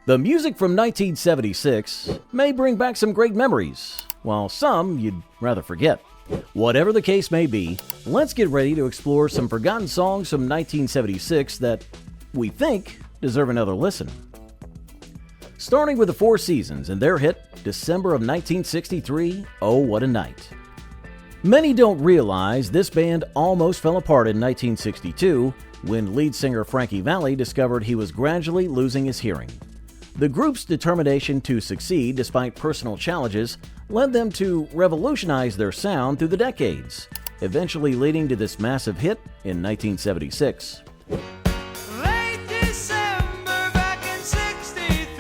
The music from 1976 may bring back some great memories, while some you'd rather forget. Whatever the case may be, let's get ready to explore some forgotten songs from 1976 that we think deserve another listen. Starting with the Four Seasons and their hit, December of 1963, Oh What a Night. Many don't realize this band almost fell apart in 1962 when lead singer Frankie Valli discovered he was gradually losing his hearing. The group's determination to succeed despite personal challenges led them to revolutionize their sound through the decades, eventually leading to this massive hit in 1976. Late December back in 63.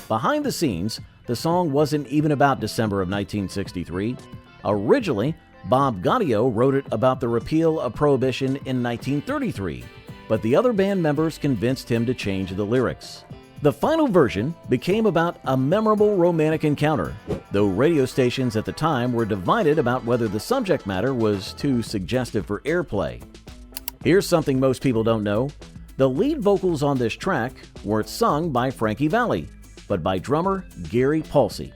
Behind the scenes, the song wasn't even about December of 1963. Originally, Bob Gaudio wrote it about the repeal of Prohibition in 1933, but the other band members convinced him to change the lyrics. The final version became about a memorable romantic encounter, though radio stations at the time were divided about whether the subject matter was too suggestive for airplay. Here's something most people don't know. The lead vocals on this track weren't sung by Frankie Valli, but by drummer Gary Palsy.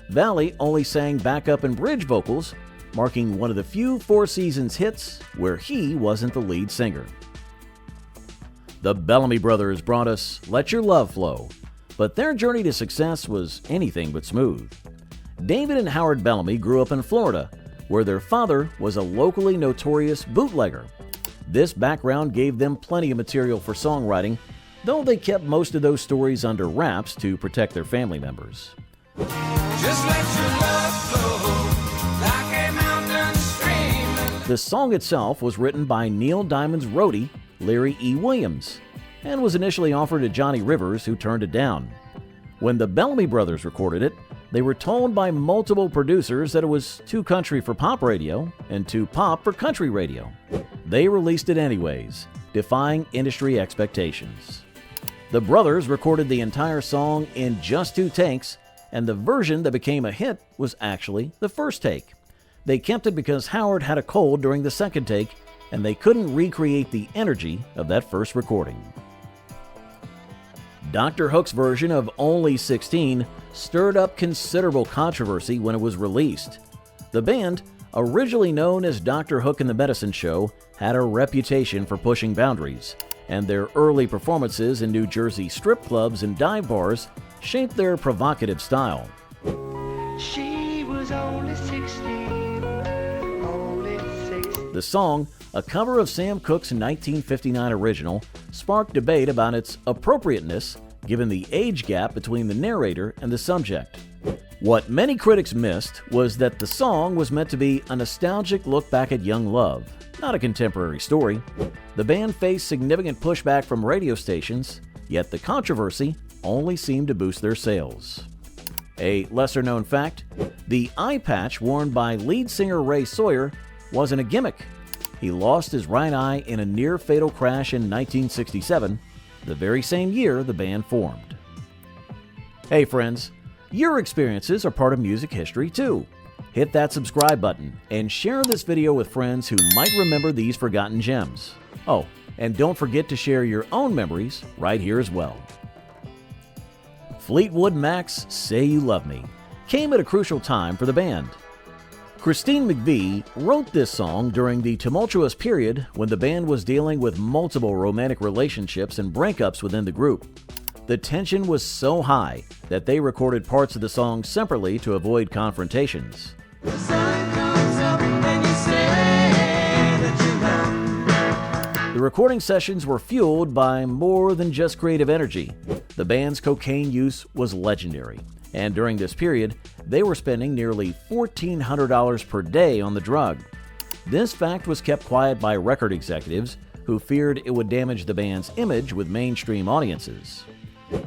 Valli only sang backup and bridge vocals, marking one of the few Four Seasons hits where he wasn't the lead singer. The Bellamy Brothers brought us Let Your Love Flow, but their journey to success was anything but smooth. David and Howard Bellamy grew up in Florida, where their father was a locally notorious bootlegger. This background gave them plenty of material for songwriting, though they kept most of those stories under wraps to protect their family members. Just let your love flow like a mountain stream. The song itself was written by Neil Diamond's roadie, Larry E. Williams, and was initially offered to Johnny Rivers, who turned it down. When the Bellamy Brothers recorded it, they were told by multiple producers that it was too country for pop radio and too pop for country radio. They released it anyways, defying industry expectations. The brothers recorded the entire song in just 2 takes, and the version that became a hit was actually the first take. They kept it because Howard had a cold during the second take, and they couldn't recreate the energy of that first recording. Dr. Hook's version of Only 16 stirred up considerable controversy when it was released. The band, originally known as Dr. Hook and the Medicine Show, had a reputation for pushing boundaries, and their early performances in New Jersey strip clubs and dive bars shaped their provocative style. She was only 16, only 16. The song, a cover of Sam Cooke's 1959 original, sparked debate about its appropriateness given the age gap between the narrator and the subject. What many critics missed was that the song was meant to be a nostalgic look back at young love, not a contemporary story. The band faced significant pushback from radio stations, yet the controversy only seemed to boost their sales. A lesser-known fact, the eye patch worn by lead singer Ray Sawyer wasn't a gimmick. He lost his right eye in a near-fatal crash in 1967, the very same year the band formed. Hey friends, your experiences are part of music history too. Hit that subscribe button and share this video with friends who might remember these forgotten gems. Oh, and don't forget to share your own memories right here as well. Fleetwood Mac's Say You Love Me came at a crucial time for the band. Christine McVie wrote this song during the tumultuous period when the band was dealing with multiple romantic relationships and breakups within the group. The tension was so high that they recorded parts of the song separately to avoid confrontations. The sun comes up and you say that you love. The recording sessions were fueled by more than just creative energy. The band's cocaine use was legendary, and during this period, they were spending nearly $1,400 per day on the drug. This fact was kept quiet by record executives who feared it would damage the band's image with mainstream audiences.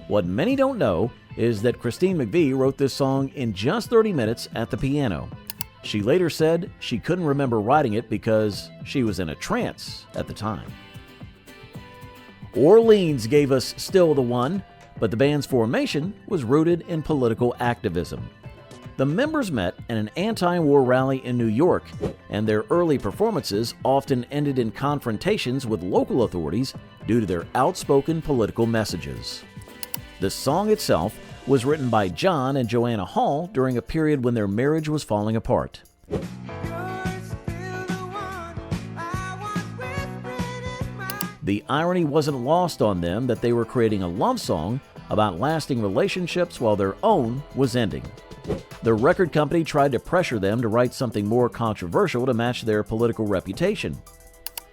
What many don't know is that Christine McVie wrote this song in just 30 minutes at the piano. She later said she couldn't remember writing it because she was in a trance at the time. Orleans gave us Still the One, but the band's formation was rooted in political activism. The members met at an anti-war rally in New York, and their early performances often ended in confrontations with local authorities due to their outspoken political messages. The song itself was written by John and Joanna Hall during a period when their marriage was falling apart. The irony wasn't lost on them that they were creating a love song about lasting relationships while their own was ending. The record company tried to pressure them to write something more controversial to match their political reputation.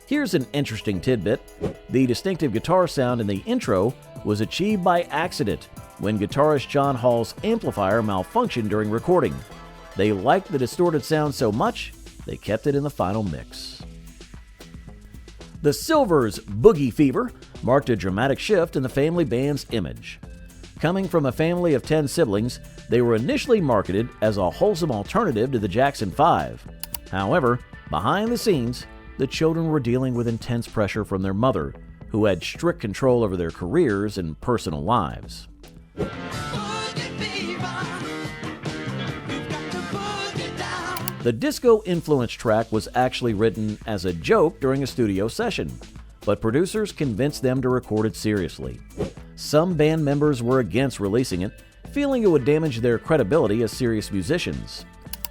Here's an interesting tidbit. The distinctive guitar sound in the intro was achieved by accident when guitarist John Hall's amplifier malfunctioned during recording. They liked the distorted sound so much, they kept it in the final mix. The Sylvers' Boogie Fever marked a dramatic shift in the family band's image. Coming from a family of 10 siblings, they were initially marketed as a wholesome alternative to the Jackson 5. However, behind the scenes, the children were dealing with intense pressure from their mother, who had strict control over their careers and personal lives. The disco-influenced track was actually written as a joke during a studio session, but producers convinced them to record it seriously. Some band members were against releasing it, feeling it would damage their credibility as serious musicians.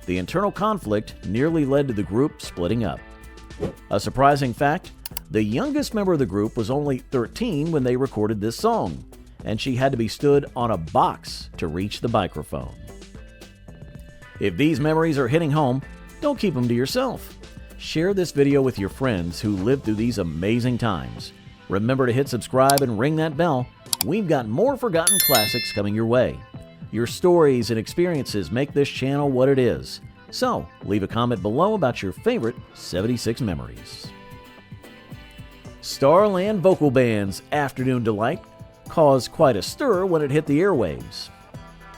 The internal conflict nearly led to the group splitting up. A surprising fact, the youngest member of the group was only 13 when they recorded this song, and she had to be stood on a box to reach the microphone. If these memories are hitting home, don't keep them to yourself. Share this video with your friends who lived through these amazing times. Remember to hit subscribe and ring that bell. We've got more forgotten classics coming your way. Your stories and experiences make this channel what it is. So, leave a comment below about your favorite 76 memories. Starland Vocal Band's Afternoon Delight caused quite a stir when it hit the airwaves.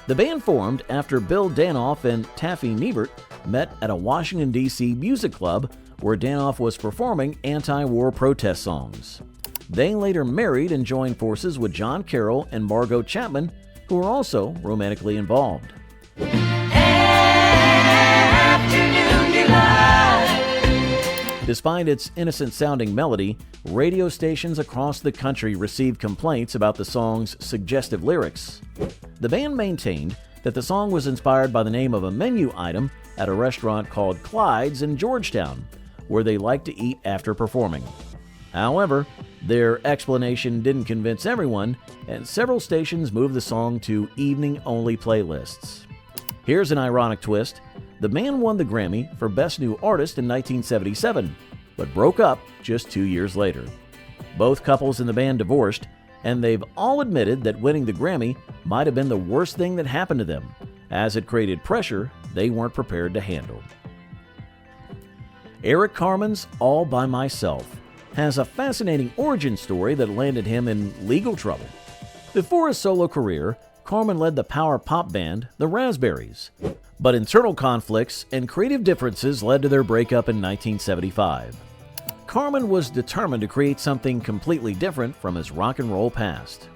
The band formed after Bill Danoff and Taffy Nevert met at a Washington, D.C. music club where Danoff was performing anti-war protest songs. They later married and joined forces with John Carroll and Margot Chapman, who were also romantically involved. Despite its innocent-sounding melody, radio stations across the country received complaints about the song's suggestive lyrics. The band maintained that the song was inspired by the name of a menu item at a restaurant called Clyde's in Georgetown, where they liked to eat after performing. However, their explanation didn't convince everyone, and several stations moved the song to evening-only playlists. Here's an ironic twist. The band won the Grammy for Best New Artist in 1977, but broke up just 2 years later. Both couples in the band divorced, and they've all admitted that winning the Grammy might have been the worst thing that happened to them, as it created pressure they weren't prepared to handle. Eric Carmen's All By Myself has a fascinating origin story that landed him in legal trouble. Before his solo career, Carmen led the power pop band The Raspberries, but internal conflicts and creative differences led to their breakup in 1975. Carmen was determined to create something completely different from his rock and roll past.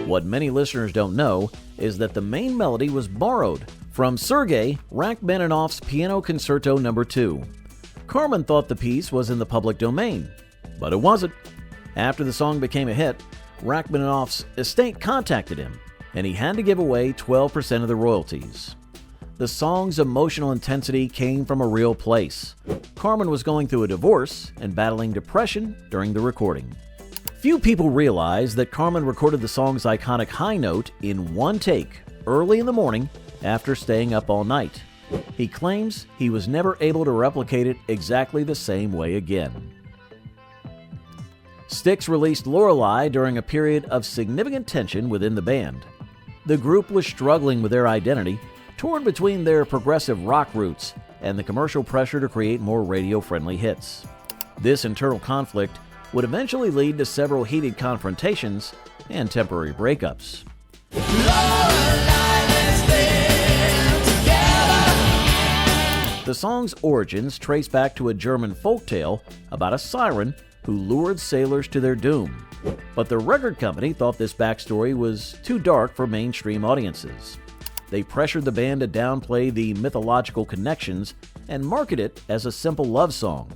What many listeners don't know is that the main melody was borrowed from Sergei Rachmaninoff's Piano Concerto No. 2. Carmen thought the piece was in the public domain, but it wasn't. After the song became a hit, Rachmaninoff's estate contacted him, and he had to give away 12% of the royalties. The song's emotional intensity came from a real place. Carmen was going through a divorce and battling depression during the recording. Few people realize that Carmen recorded the song's iconic high note in one take, early in the morning, after staying up all night. He claims he was never able to replicate it exactly the same way again. Styx released Laurela during a period of significant tension within the band. The group was struggling with their identity, torn between their progressive rock roots and the commercial pressure to create more radio-friendly hits. This internal conflict would eventually lead to several heated confrontations and temporary breakups. The song's origins trace back to a German folktale about a siren who lured sailors to their doom. But the record company thought this backstory was too dark for mainstream audiences. They pressured the band to downplay the mythological connections and market it as a simple love song.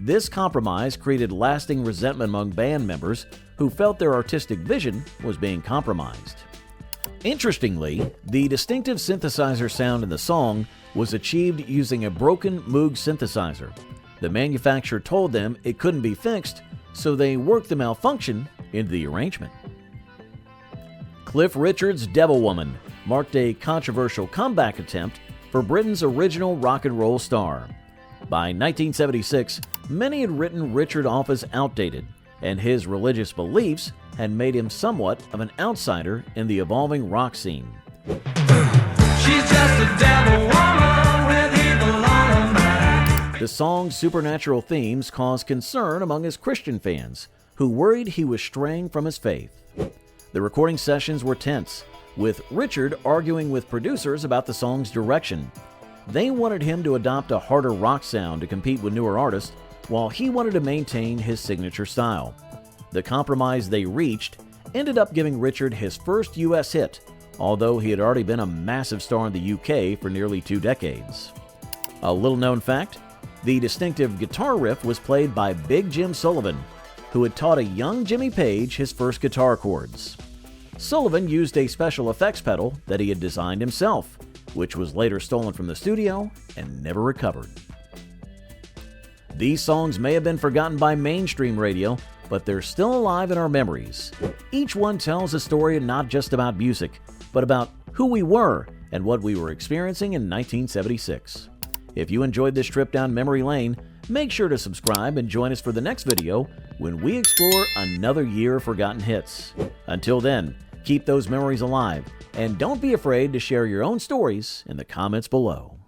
This compromise created lasting resentment among band members who felt their artistic vision was being compromised. Interestingly, the distinctive synthesizer sound in the song was achieved using a broken Moog synthesizer. The manufacturer told them it couldn't be fixed, so they worked the malfunction into the arrangement. Cliff Richard's Devil Woman marked a controversial comeback attempt for Britain's original rock and roll star. By 1976, many had written Richard off as outdated, and his religious beliefs had made him somewhat of an outsider in the evolving rock scene. She's just a devil woman with evil on her mind. The song's supernatural themes caused concern among his Christian fans, who worried he was straying from his faith. The recording sessions were tense, with Richard arguing with producers about the song's direction. They wanted him to adopt a harder rock sound to compete with newer artists, while he wanted to maintain his signature style. The compromise they reached ended up giving Richard his first U.S. hit, although he had already been a massive star in the U.K. for nearly 2 decades. A little-known fact, the distinctive guitar riff was played by Big Jim Sullivan, who had taught a young Jimmy Page his first guitar chords. Sullivan used a special effects pedal that he had designed himself, which was later stolen from the studio and never recovered. These songs may have been forgotten by mainstream radio, but they're still alive in our memories. Each one tells a story not just about music, but about who we were and what we were experiencing in 1976. If you enjoyed this trip down memory lane, make sure to subscribe and join us for the next video when we explore another year of forgotten hits. Until then, keep those memories alive, and don't be afraid to share your own stories in the comments below.